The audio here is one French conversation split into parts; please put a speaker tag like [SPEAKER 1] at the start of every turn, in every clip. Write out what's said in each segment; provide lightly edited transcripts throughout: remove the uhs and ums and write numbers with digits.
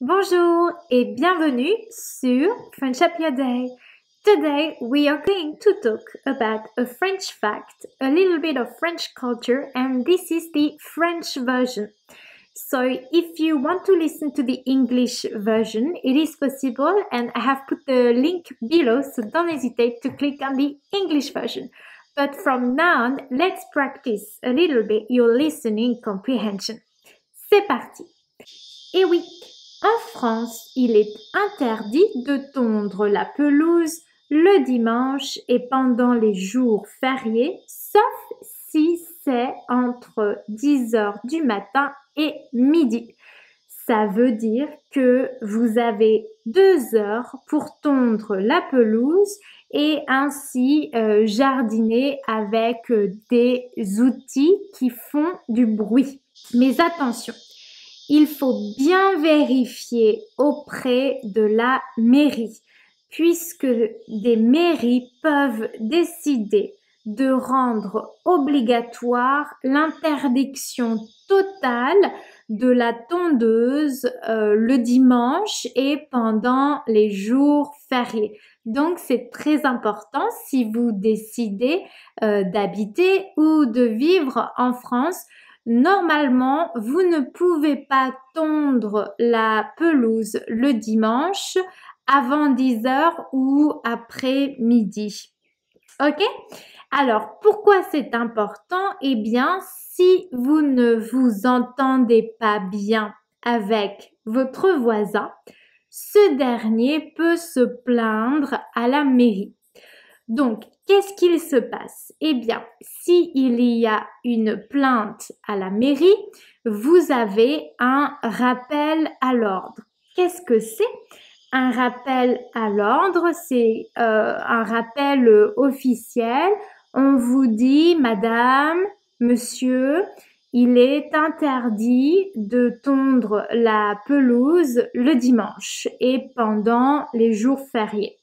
[SPEAKER 1] Bonjour et bienvenue sur French Up Your Day. Today we are going to talk about a French fact, a little bit of French culture, and this is the French version. So if you want to listen to the English version, it is possible and I have put the link below, so don't hesitate to click on the English version. But from now on, let's practice a little bit your listening comprehension. C'est parti! Et oui, en France, il est interdit de tondre la pelouse le dimanche et pendant les jours fériés, sauf si c'est entre 10 heures du matin et midi. Ça veut dire que vous avez 2 heures pour tondre la pelouse et ainsi jardiner avec des outils qui font du bruit. Mais attention, il faut bien vérifier auprès de la mairie, puisque des mairies peuvent décider de rendre obligatoire l'interdiction totale de la tondeuse le dimanche et pendant les jours fériés. Donc, c'est très important si vous décidez d'habiter ou de vivre en France. Normalement, vous ne pouvez pas tondre la pelouse le dimanche avant 10 heures ou après midi. Ok? Alors, pourquoi c'est important? Eh bien, si vous ne vous entendez pas bien avec votre voisin, ce dernier peut se plaindre à la mairie. Donc, qu'est-ce qu'il se passe? Eh bien, s'il y a une plainte à la mairie, vous avez un rappel à l'ordre. Qu'est-ce que c'est? Un rappel à l'ordre, c'est un rappel officiel. On vous dit, madame, monsieur, il est interdit de tondre la pelouse le dimanche et pendant les jours fériés.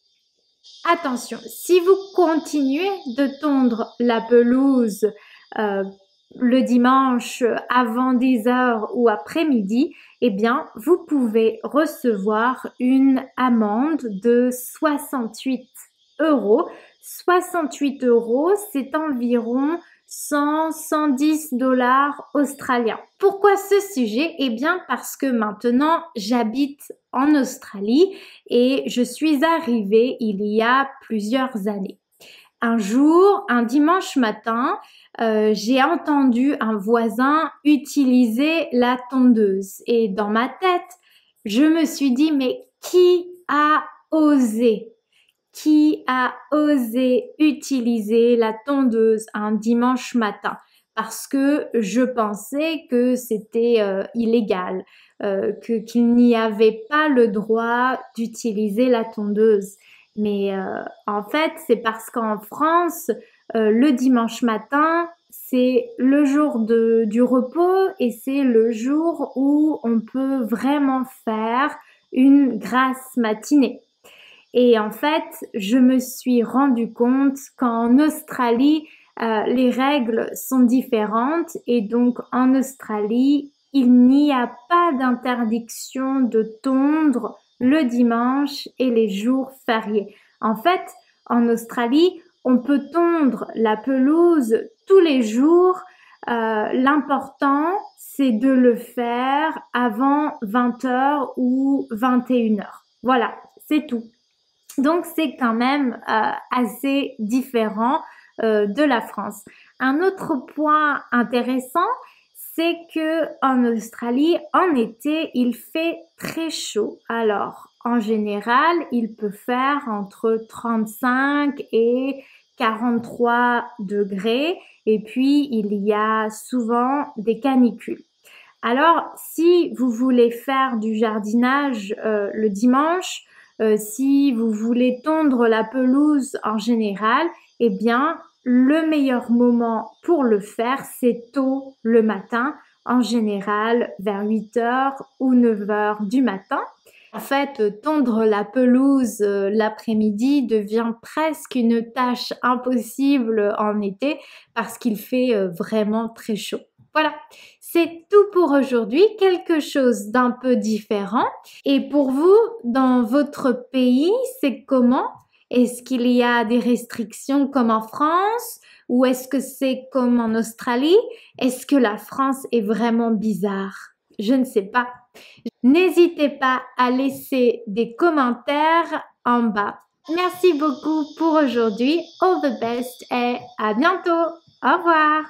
[SPEAKER 1] Attention, si vous continuez de tondre la pelouse le dimanche avant 10 heures ou après-midi, eh bien, vous pouvez recevoir une amende de 68 euros. 68 euros, c'est environ 110 dollars australiens. Pourquoi ce sujet? Eh bien, parce que maintenant, j'habite en Australie et je suis arrivée il y a plusieurs années. Un jour, un dimanche matin, j'ai entendu un voisin utiliser la tondeuse et dans ma tête, je me suis dit, mais qui a osé? Qui a osé utiliser la tondeuse un dimanche matin? Parce que je pensais que c'était illégal, qu'il n'y avait pas le droit d'utiliser la tondeuse. Mais en fait, c'est parce qu'en France, le dimanche matin, c'est le jour du repos et c'est le jour où on peut vraiment faire une grasse matinée. Et en fait, je me suis rendu compte qu'en Australie, les règles sont différentes et donc en Australie, il n'y a pas d'interdiction de tondre le dimanche et les jours fériés. En fait, en Australie, on peut tondre la pelouse tous les jours. L'important, c'est de le faire avant 20 heures ou 21 heures. Voilà, c'est tout. Donc, c'est quand même assez différent de la France. Un autre point intéressant, c'est que en Australie, en été, il fait très chaud. Alors, en général, il peut faire entre 35 et 43 degrés. Et puis, il y a souvent des canicules. Alors, si vous voulez faire du jardinage le dimanche, si vous voulez tondre la pelouse en général, eh bien, le meilleur moment pour le faire, c'est tôt le matin, en général vers 8 heures ou 9 heures du matin. En fait, tondre la pelouse l'après-midi devient presque une tâche impossible en été parce qu'il fait vraiment très chaud. Voilà. C'est tout pour aujourd'hui, quelque chose d'un peu différent. Et pour vous, dans votre pays, c'est comment? Est-ce qu'il y a des restrictions comme en France? Ou est-ce que c'est comme en Australie? Est-ce que la France est vraiment bizarre? Je ne sais pas. N'hésitez pas à laisser des commentaires en bas. Merci beaucoup pour aujourd'hui. All the best et à bientôt. Au revoir.